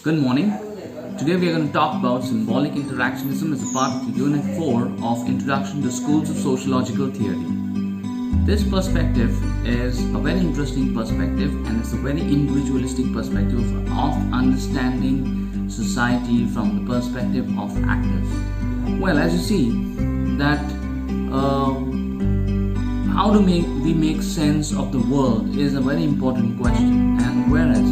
Good morning. Today we are going to talk about symbolic interactionism as a part of Unit 4 of Introduction to Schools of Sociological Theory. This perspective is a very interesting perspective and it's a very individualistic perspective of understanding society from the perspective of actors. Well, as you see that how do we make sense of the world is a very important question, and whereas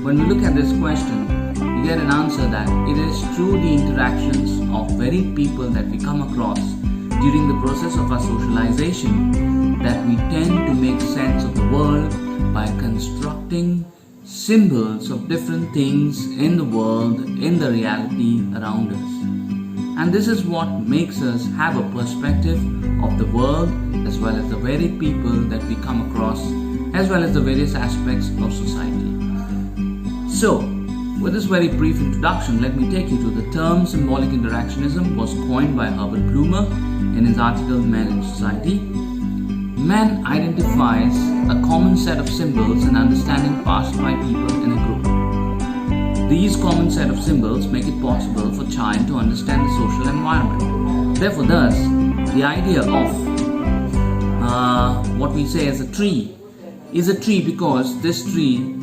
when we look at this question you get an answer that it is through the interactions of varied people that we come across during the process of our socialization that we tend to make sense of the world by constructing symbols of different things in the world, in the reality around us. And this is what makes us have a perspective of the world as well as the varied people that we come across as well as the various aspects of society. So, with this very brief introduction, let me take you to the term symbolic interactionism was coined by Herbert Blumer in his article Men in Society. Man identifies a common set of symbols and understanding passed by people in a group. These common set of symbols make it possible for child to understand the social environment. Therefore, thus, the idea of what we say as a tree is a tree because this tree,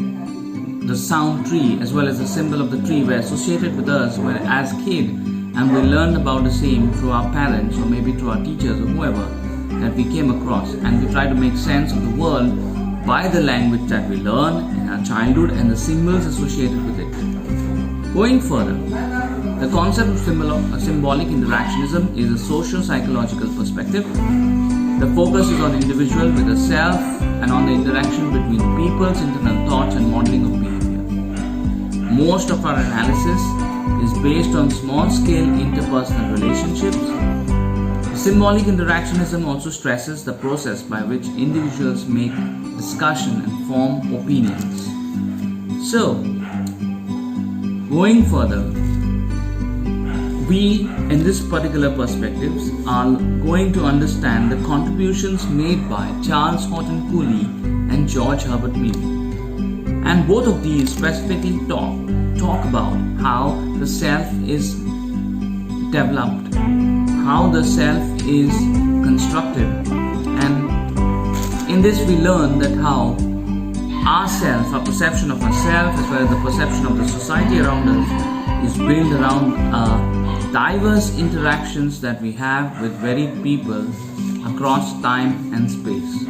the sound tree as well as the symbol of the tree were associated with us when as kid, and we learned about the same through our parents or maybe through our teachers or whoever that we came across, and we try to make sense of the world by the language that we learn in our childhood and the symbols associated with it. Going further, the concept of symbolic interactionism is a socio-psychological perspective. The focus is on individual with the self and on the interaction between people's internal thoughts and modeling of behavior. Most of our analysis is based on small-scale interpersonal relationships. Symbolic interactionism also stresses the process by which individuals make discussion and form opinions. So, going further, we in this particular perspectives are going to understand the contributions made by Charles Horton Cooley and George Herbert Mead. And both of these specifically talk about how the self is developed, how the self is constructed, and in this we learn that how ourself, our perception of ourselves as well as the perception of the society around us is built around diverse interactions that we have with varied people across time and space.